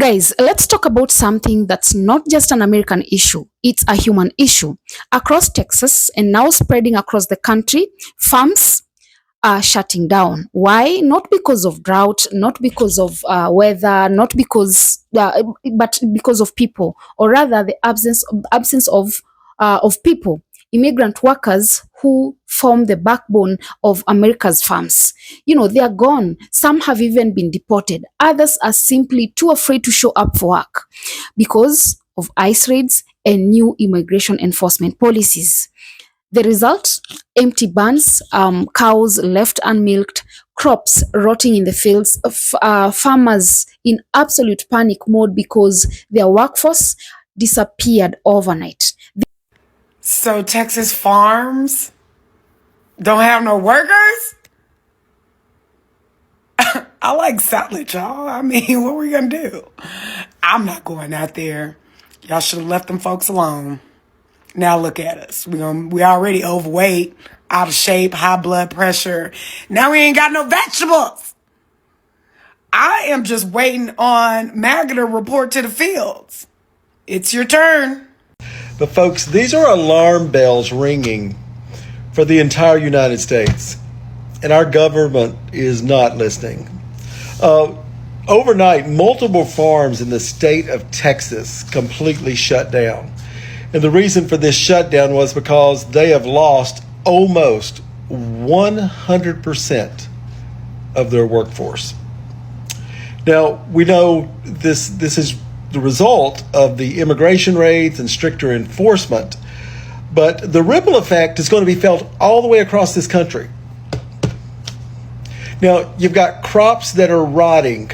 Guys, let's talk about something that's not just an American issue, it's a human issue. Across Texas and now spreading across the country, farms are shutting down. Why? Not because of drought, not because of weather, not because, but because of people, or rather the absence of people, immigrant workers who form the backbone of America's farms. They are gone. Some have even been deported. Others are simply too afraid to show up for work because of ICE raids and new immigration enforcement policies. The result? Empty barns, cows left unmilked, crops rotting in the fields, farmers in absolute panic mode because their workforce disappeared overnight. So Texas farms don't have no workers? I like salad, y'all. I mean, what we gonna do? I'm not going out there. Y'all should have left them folks alone. Now look at us. We already overweight, out of shape, high blood pressure. Now we ain't got no vegetables. I am just waiting on MAGA to report to the fields. It's your turn. But folks, these are alarm bells ringing for the entire United States, and our government is not listening. Overnight, multiple farms in the state of Texas completely shut down. And the reason for this shutdown was because they have lost almost 100% of their workforce. Now, we know this is the result of the immigration raids and stricter enforcement, but the ripple effect is going to be felt all the way across this country. Now, you've got crops that are rotting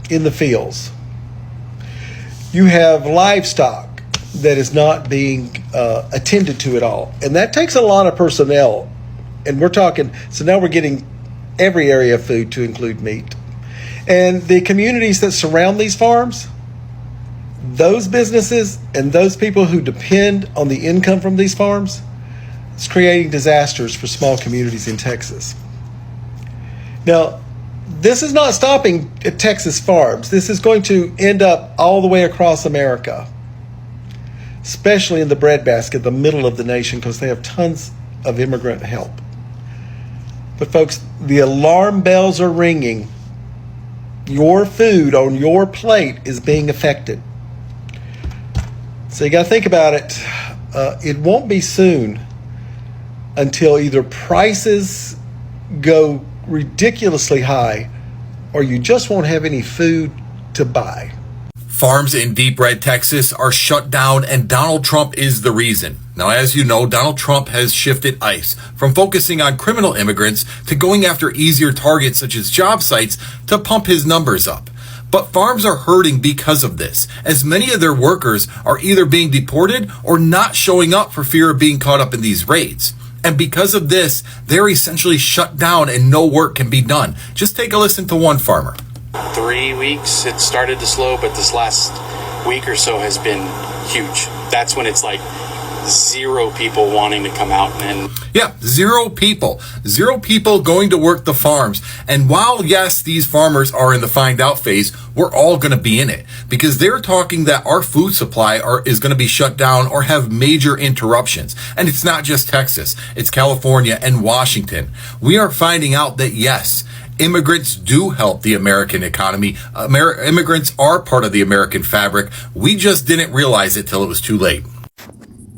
in the fields. You have livestock that is not being attended to at all. And that takes a lot of personnel. And we're talking, so now we're getting every area of food to include meat. And the communities that surround these farms, those businesses and those people who depend on the income from these farms, it's creating disasters for small communities in Texas. Now, this is not stopping at Texas farms. This is going to end up all the way across America, especially in the breadbasket, the middle of the nation, because they have tons of immigrant help. But folks, the alarm bells are ringing. Your food on your plate is being affected. So you got to think about it. It won't be soon until either prices go ridiculously high or you just won't have any food to buy. Farms in deep red Texas are shut down, and Donald Trump is the reason. Now, as you know, Donald Trump has shifted ICE from focusing on criminal immigrants to going after easier targets such as job sites to pump his numbers up. But farms are hurting because of this, as many of their workers are either being deported or not showing up for fear of being caught up in these raids. And because of this, they're essentially shut down and no work can be done. Just take a listen to one farmer. 3 weeks it started to slow, but this last week or so has been huge. That's when it's like zero people wanting to come out. And yeah, zero people going to work the farms. And while yes, these farmers are in the find out phase, we're all going to be in it, because they're talking that our food supply is going to be shut down or have major interruptions. And it's not just Texas, it's California and Washington. We are finding out that yes, immigrants do help the American economy. Immigrants are part of the American fabric. We just didn't realize it till it was too late.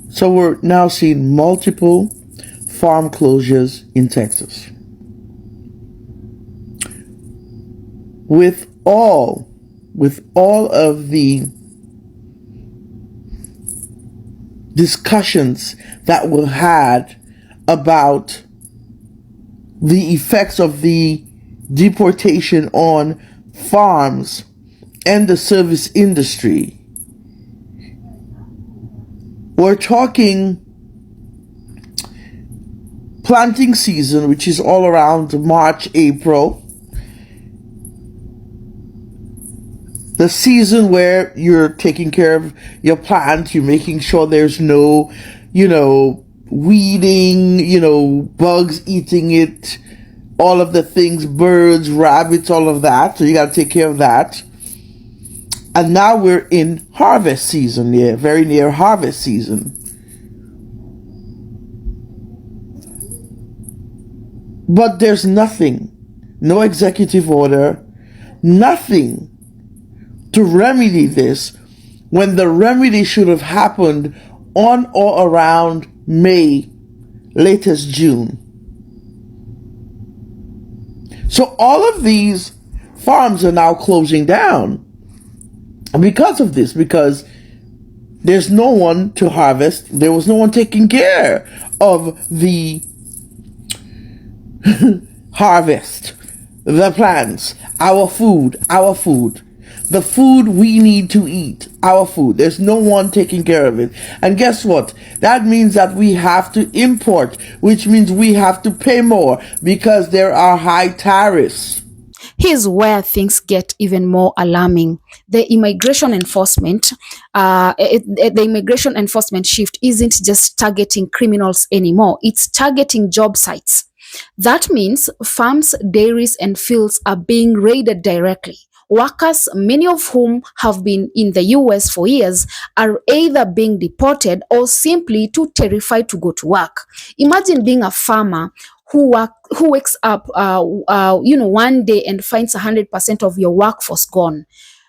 So we're now seeing multiple farm closures in Texas. With all of the discussions that were had about the effects of the deportation on farms and the service industry, we're talking planting season, which is all around March, April. The season where you're taking care of your plant, you're making sure there's no, weeding, bugs eating it, all of the things, birds, rabbits, all of that. So you got to take care of that. And now we're in harvest season, yeah, very near harvest season. But there's nothing, no executive order, nothing to remedy this, when the remedy should have happened on or around May, latest June. So all of these farms are now closing down because of this, because there's no one to harvest. There was no one taking care of the harvest, the plants, our food, the food we need to eat, our food. There's no one taking care of it. And guess what? That means that we have to import, which means we have to pay more because there are high tariffs. Here's where things get even more alarming. The immigration enforcement, the immigration enforcement shift isn't just targeting criminals anymore. It's targeting job sites. That means farms, dairies, and fields are being raided directly. Workers, many of whom have been in the US for years, are either being deported or simply too terrified to go to work. Imagine being a farmer who wakes up, one day and finds 100% of your workforce gone.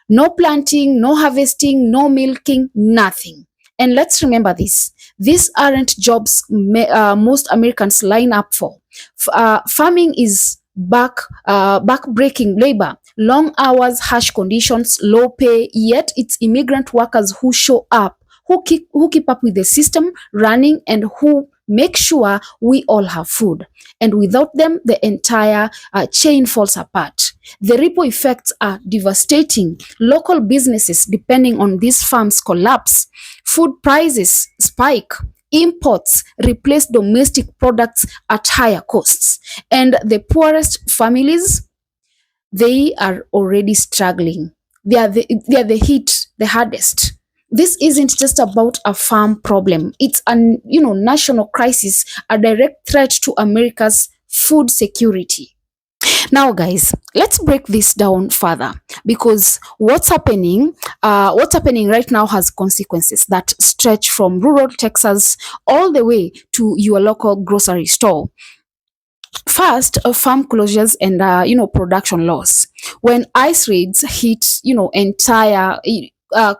No planting, no harvesting, no milking, nothing. And let's remember this. These aren't jobs most Americans line up for. Farming is back-breaking labor, long hours, harsh conditions, low pay, yet it's immigrant workers who show up, who keep up with the system running, and who make sure we all have food. And without them, the entire chain falls apart. The ripple effects are devastating. Local businesses depending on these farms collapse. Food prices spike. Imports replace domestic products at higher costs. And the poorest families, they are already struggling. They are the hit the hardest. This isn't just about a farm problem. It's a national crisis, a direct threat to America's food security. Now, guys, let's break this down further, because what's happening right now has consequences that stretch from rural Texas all the way to your local grocery store. First, farm closures and production loss. When ice raids hit, entire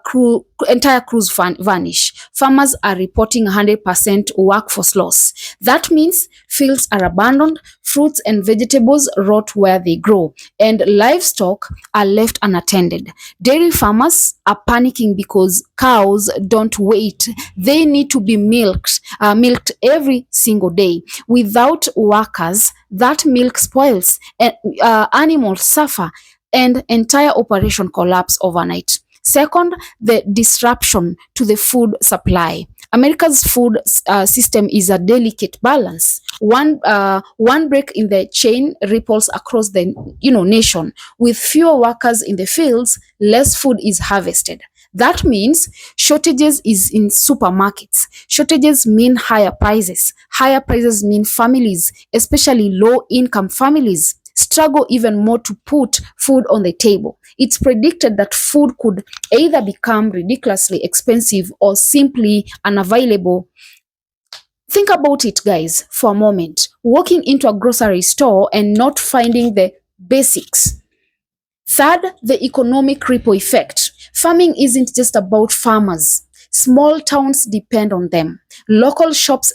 crews vanish. Farmers are reporting 100% workforce loss. That means fields are abandoned, fruits and vegetables rot where they grow, and livestock are left unattended. Dairy farmers are panicking because cows don't wait. They need to be milked every single day. Without workers, that milk spoils, and animals suffer, and entire operation collapse overnight. Second, the disruption to the food supply. America's food system is a delicate balance. One break in the chain ripples across the nation. With fewer workers in the fields, less food is harvested. That means shortages is in supermarkets. Shortages mean higher prices. Higher prices mean families, especially low-income families, struggle even more to put food on the table. It's predicted that food could either become ridiculously expensive or simply unavailable. Think about it, guys, for a moment. Walking into a grocery store and not finding the basics. Third, the economic ripple effect. Farming isn't just about farmers. Small towns depend on them. Local shops,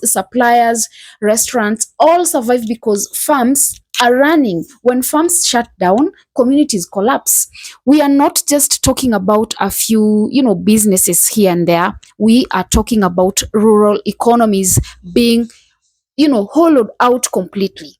suppliers, restaurants all survive because farms are running. When farms shut down, communities collapse. We are not just talking about a few, businesses here and there. We are talking about rural economies being, hollowed out completely.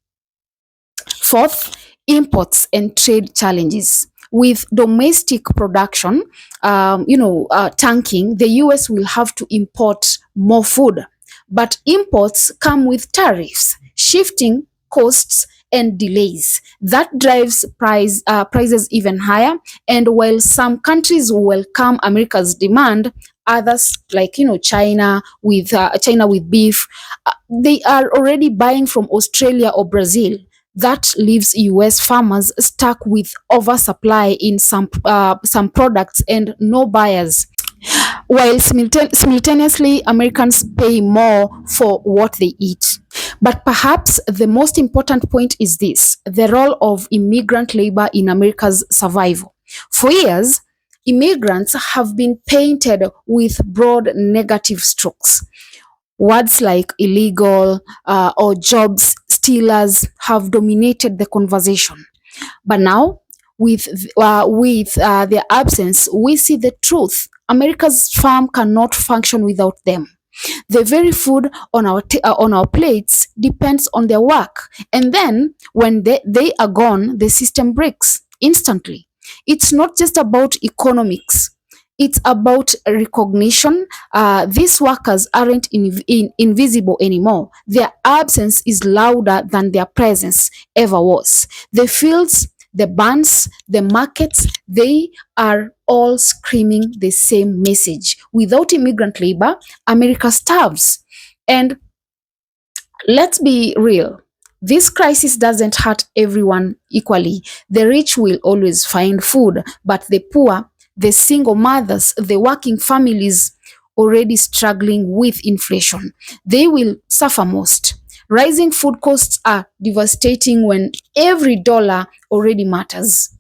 Fourth, imports and trade challenges. With domestic production, tanking, the US will have to import more food. But imports come with tariffs, shifting costs, and delays. That drives prices even higher. And while some countries welcome America's demand, others like China with beef, they are already buying from Australia or Brazil. that leaves US farmers stuck with oversupply in some products and no buyers, while simultaneously Americans pay more for what they eat. But perhaps the most important point is this: the role of immigrant labor in America's survival. For years, immigrants have been painted with broad negative strokes. Words like illegal or jobs stealers have dominated the conversation. But now, with their absence, we see the truth. America's farm cannot function without them. The very food on our plates depends on their work, and then when they are gone, the system breaks instantly. It's not just about economics. It's about recognition. These workers aren't invisible anymore. Their absence is louder than their presence ever was. The fields, the barns, the markets, they are all screaming the same message. Without immigrant labor, America starves. And let's be real. This crisis doesn't hurt everyone equally. The rich will always find food, but the poor, the single mothers, the working families already struggling with inflation, they will suffer most. Rising food costs are devastating when every dollar already matters.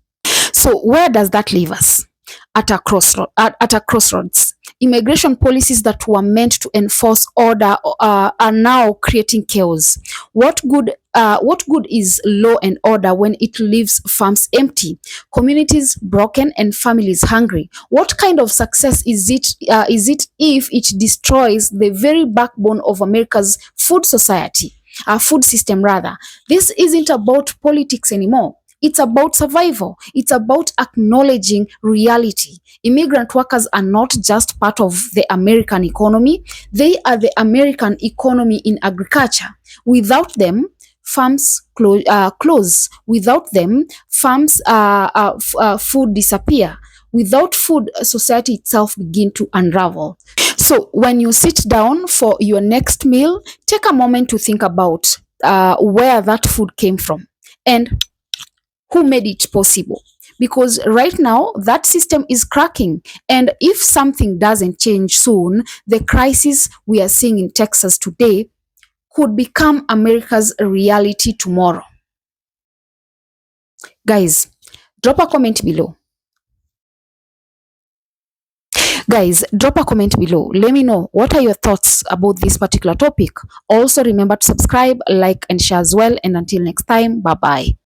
So where does that leave us? At a crossroads. Immigration policies that were meant to enforce order are now creating chaos. What good is law and order when it leaves farms empty, communities broken, and families hungry? What kind of success is it? Is it if it destroys the very backbone of America's food society? Our food system, rather. This isn't about politics anymore. It's about survival. It's about acknowledging reality. Immigrant workers are not just part of the American economy, they are the American economy in agriculture. Without them, farms close. Without them, farms food disappear. Without food, society itself begin to unravel. So when you sit down for your next meal, take a moment to think about where that food came from and who made it possible. Because right now, that system is cracking. And if something doesn't change soon, the crisis we are seeing in Texas today could become America's reality tomorrow. Guys, drop a comment below. Drop a comment below. Let me know what are your thoughts about this particular topic. Also, remember to subscribe, like, and share as well. And until next time, bye bye.